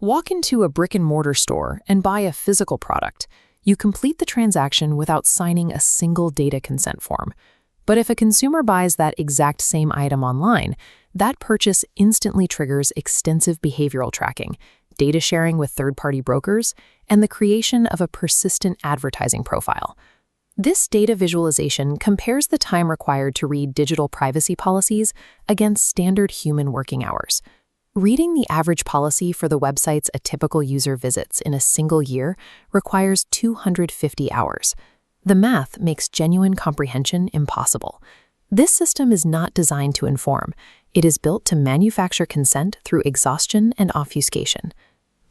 Walk into a brick-and-mortar store and buy a physical product. You complete the transaction without signing a single data consent form. But if a consumer buys that exact same item online, that purchase instantly triggers extensive behavioral tracking, data sharing with third-party brokers, and the creation of a persistent advertising profile. This data visualization compares the time required to read digital privacy policies against standard human working hours. Reading the average policy for the websites a typical user visits in a single year requires 250 hours. The math makes genuine comprehension impossible. This system is not designed to inform. It is built to manufacture consent through exhaustion and obfuscation.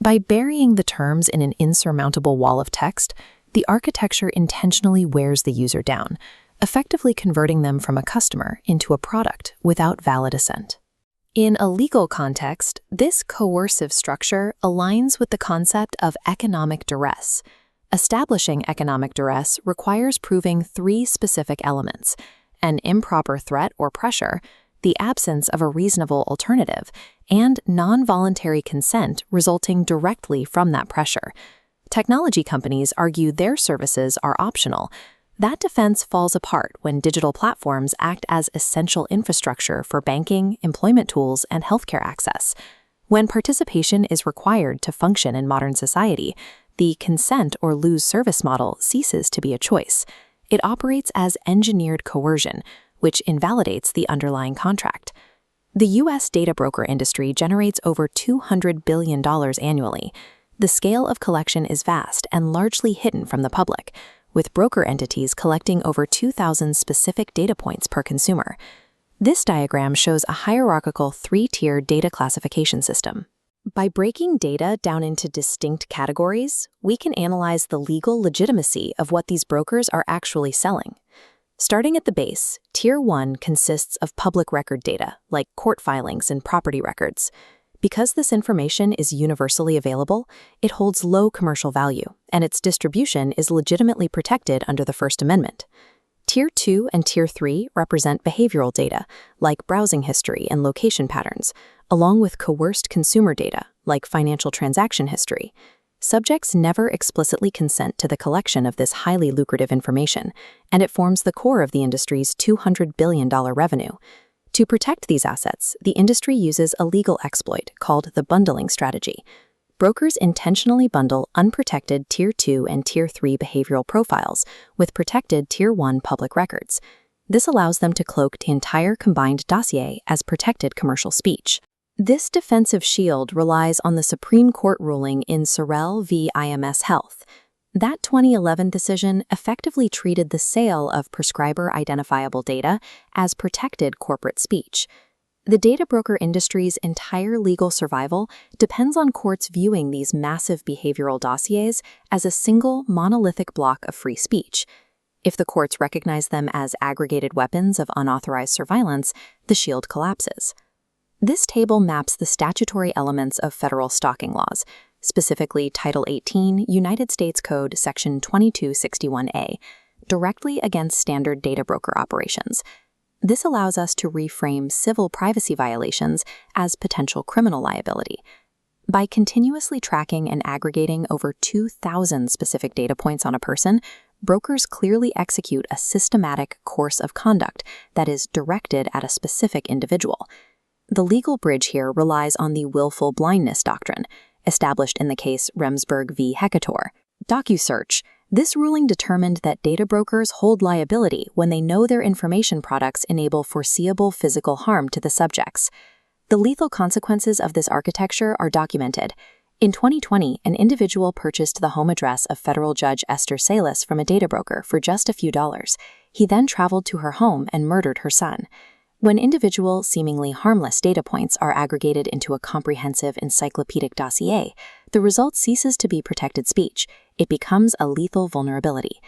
By burying the terms in an insurmountable wall of text, the architecture intentionally wears the user down, effectively converting them from a customer into a product without valid assent. In a legal context, this coercive structure aligns with the concept of economic duress. Establishing economic duress requires proving three specific elements: an improper threat or pressure, the absence of a reasonable alternative, and non-voluntary consent resulting directly from that pressure. Technology companies argue their services are optional. That defense falls apart when digital platforms act as essential infrastructure for banking, employment tools, and healthcare access. When participation is required to function in modern society, the consent or lose service model ceases to be a choice. It operates as engineered coercion, which invalidates the underlying contract. The U.S. data broker industry generates over $200 billion annually. The scale of collection is vast and largely hidden from the public, with broker entities collecting over 2,000 specific data points per consumer. This diagram shows a hierarchical three-tier data classification system. By breaking data down into distinct categories, we can analyze the legal legitimacy of what these brokers are actually selling. Starting at the base, Tier 1 consists of public record data, like court filings and property records. Because this information is universally available, it holds low commercial value, and its distribution is legitimately protected under the First Amendment. Tier 2 and Tier 3 represent behavioral data, like browsing history and location patterns, along with coerced consumer data, like financial transaction history. Subjects never explicitly consent to the collection of this highly lucrative information, and it forms the core of the industry's $200 billion revenue. To protect these assets, the industry uses a legal exploit called the bundling strategy. Brokers intentionally bundle unprotected Tier 2 and Tier 3 behavioral profiles with protected Tier 1 public records. This allows them to cloak the entire combined dossier as protected commercial speech. This defensive shield relies on the Supreme Court ruling in Sorrell v. IMS Health. That 2011 decision effectively treated the sale of prescriber-identifiable data as protected corporate speech. The data broker industry's entire legal survival depends on courts viewing these massive behavioral dossiers as a single monolithic block of free speech. If the courts recognize them as aggregated weapons of unauthorized surveillance, the shield collapses. This table maps the statutory elements of federal stalking laws, specifically Title 18, United States Code Section 2261A, directly against standard data broker operations. This allows us to reframe civil privacy violations as potential criminal liability. By continuously tracking and aggregating over 2,000 specific data points on a person, brokers clearly execute a systematic course of conduct that is directed at a specific individual. The legal bridge here relies on the willful blindness doctrine, established in the case Remsburg v. Hecator. DocuSearch. This ruling determined that data brokers hold liability when they know their information products enable foreseeable physical harm to the subjects. The lethal consequences of this architecture are documented. In 2020, an individual purchased the home address of federal judge Esther Salas from a data broker for just a few dollars. He then traveled to her home and murdered her son. When individual, seemingly harmless data points are aggregated into a comprehensive encyclopedic dossier, the result ceases to be protected speech. It becomes a lethal vulnerability.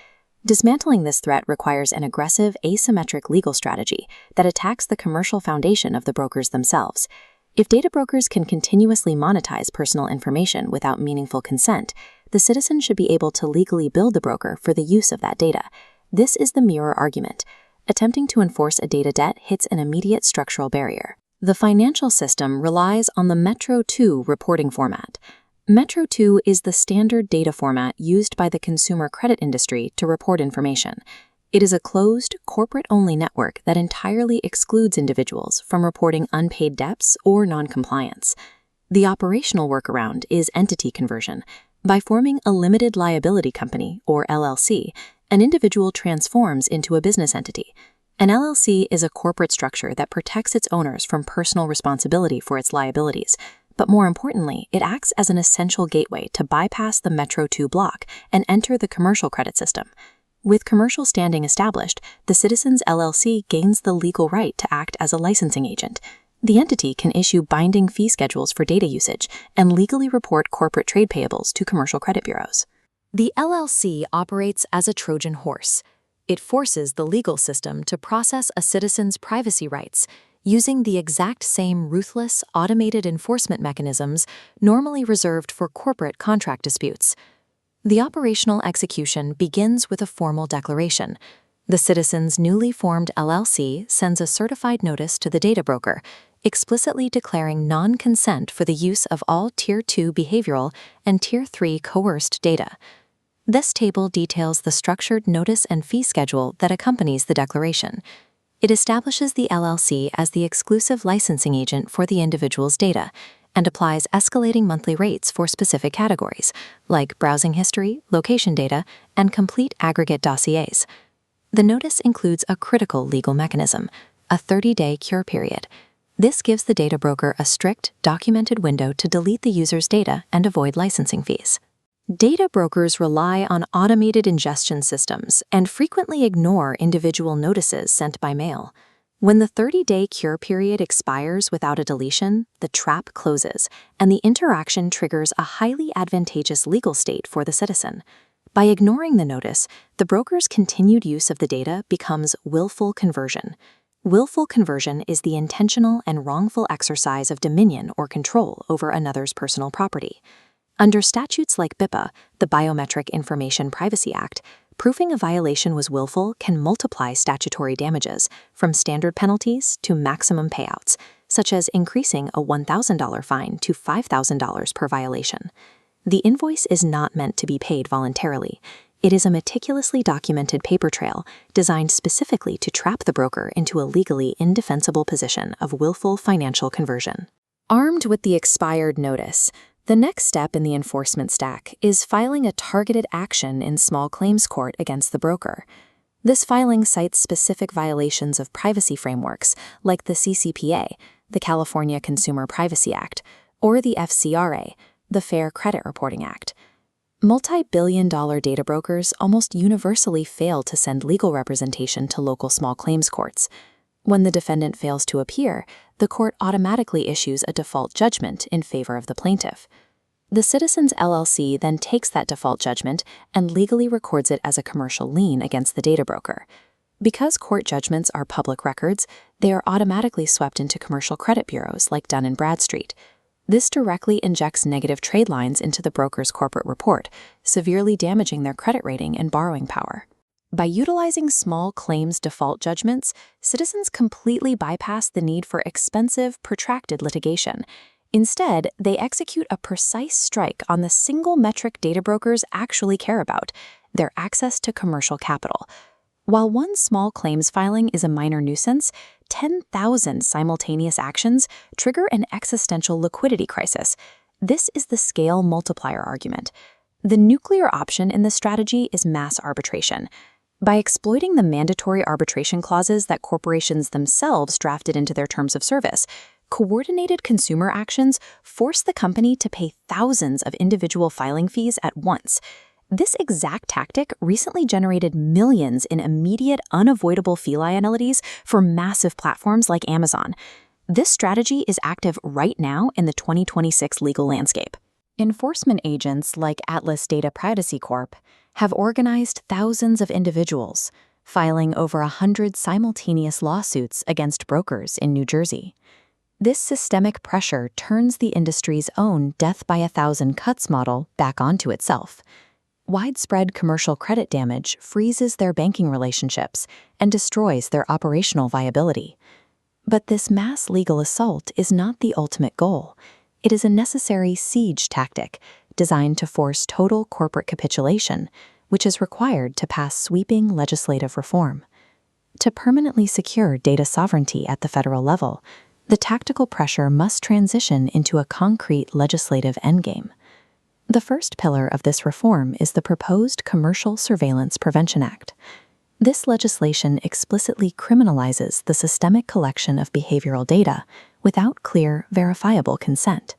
Dismantling this threat requires an aggressive, asymmetric legal strategy that attacks the commercial foundation of the brokers themselves. If data brokers can continuously monetize personal information without meaningful consent, the citizen should be able to legally bill the broker for the use of that data. This is the mirror argument. Attempting to enforce a data debt hits an immediate structural barrier. The financial system relies on the Metro 2 reporting format. Metro 2 is the standard data format used by the consumer credit industry to report information. It is a closed, corporate-only network that entirely excludes individuals from reporting unpaid debts or noncompliance. The operational workaround is entity conversion. By forming a limited liability company, or LLC, an individual transforms into a business entity. An LLC is a corporate structure that protects its owners from personal responsibility for its liabilities. But more importantly, it acts as an essential gateway to bypass the Metro 2 block and enter the commercial credit system. With commercial standing established, the Citizens LLC gains the legal right to act as a licensing agent. The entity can issue binding fee schedules for data usage and legally report corporate trade payables to commercial credit bureaus. The LLC operates as a Trojan horse. It forces the legal system to process a citizen's privacy rights, using the exact same ruthless, automated enforcement mechanisms normally reserved for corporate contract disputes. The operational execution begins with a formal declaration. The citizen's newly formed LLC sends a certified notice to the data broker, explicitly declaring non-consent for the use of all Tier 2 behavioral and Tier 3 coerced data. This table details the structured notice and fee schedule that accompanies the declaration. It establishes the LLC as the exclusive licensing agent for the individual's data and applies escalating monthly rates for specific categories, like browsing history, location data, and complete aggregate dossiers. The notice includes a critical legal mechanism, a 30-day cure period. This gives the data broker a strict, documented window to delete the user's data and avoid licensing fees. Data brokers rely on automated ingestion systems and frequently ignore individual notices sent by mail. When the 30-day cure period expires without a deletion, the trap closes, and the interaction triggers a highly advantageous legal state for the citizen. By ignoring the notice, the broker's continued use of the data becomes willful conversion. Willful conversion is the intentional and wrongful exercise of dominion or control over another's personal property. Under statutes like BIPA, the Biometric Information Privacy Act, proving a violation was willful can multiply statutory damages, from standard penalties to maximum payouts, such as increasing a $1,000 fine to $5,000 per violation. The invoice is not meant to be paid voluntarily. It is a meticulously documented paper trail designed specifically to trap the broker into a legally indefensible position of willful financial conversion. Armed with the expired notice, the next step in the enforcement stack is filing a targeted action in small claims court against the broker. This filing cites specific violations of privacy frameworks like the CCPA, the California Consumer Privacy Act, or the FCRA, the Fair Credit Reporting Act. Multi-billion-dollar data brokers almost universally fail to send legal representation to local small claims courts. When the defendant fails to appear, the court automatically issues a default judgment in favor of the plaintiff. The Citizens LLC then takes that default judgment and legally records it as a commercial lien against the data broker. Because court judgments are public records, they are automatically swept into commercial credit bureaus like Dun & Bradstreet. This directly injects negative trade lines into the broker's corporate report, severely damaging their credit rating and borrowing power. By utilizing small claims default judgments, citizens completely bypass the need for expensive, protracted litigation. Instead, they execute a precise strike on the single metric data brokers actually care about: their access to commercial capital. While one small claims filing is a minor nuisance, 10,000 simultaneous actions trigger an existential liquidity crisis. This is the scale multiplier argument. The nuclear option in this strategy is mass arbitration. By exploiting the mandatory arbitration clauses that corporations themselves drafted into their terms of service, coordinated consumer actions force the company to pay thousands of individual filing fees at once. This exact tactic recently generated millions in immediate, unavoidable fee liabilities for massive platforms like Amazon. This strategy is active right now in the 2026 legal landscape. Enforcement agents like Data Privacy Corp have organized thousands of individuals, filing over 100 simultaneous lawsuits against brokers in New Jersey. This systemic pressure turns the industry's own death by 1,000 cuts model back onto itself. Widespread commercial credit damage freezes their banking relationships and destroys their operational viability. But this mass legal assault is not the ultimate goal. It is a necessary siege tactic designed to force total corporate capitulation, which is required to pass sweeping legislative reform. To permanently secure data sovereignty at the federal level, the tactical pressure must transition into a concrete legislative endgame. The first pillar of this reform is the proposed Commercial Surveillance Prevention Act. This legislation explicitly criminalizes the systemic collection of behavioral data without clear, verifiable consent,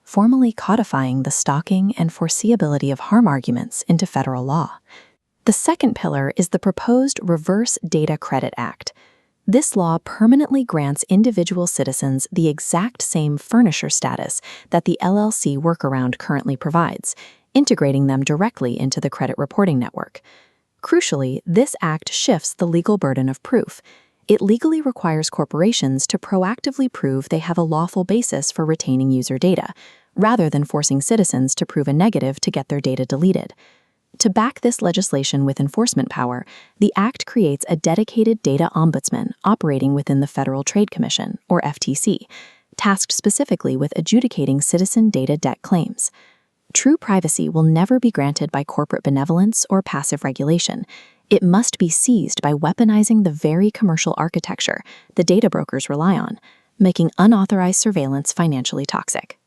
formally codifying the stalking and foreseeability of harm arguments into federal law. The second pillar is the proposed Reverse Data Credit Act. This law permanently grants individual citizens the exact same furnisher status that the LLC workaround currently provides, integrating them directly into the credit reporting network. Crucially, this act shifts the legal burden of proof. It legally requires corporations to proactively prove they have a lawful basis for retaining user data, rather than forcing citizens to prove a negative to get their data deleted. To back this legislation with enforcement power, the Act creates a dedicated data ombudsman operating within the Federal Trade Commission, or FTC, tasked specifically with adjudicating citizen data debt claims. True privacy will never be granted by corporate benevolence or passive regulation. It must be seized by weaponizing the very commercial architecture the data brokers rely on, making unauthorized surveillance financially toxic.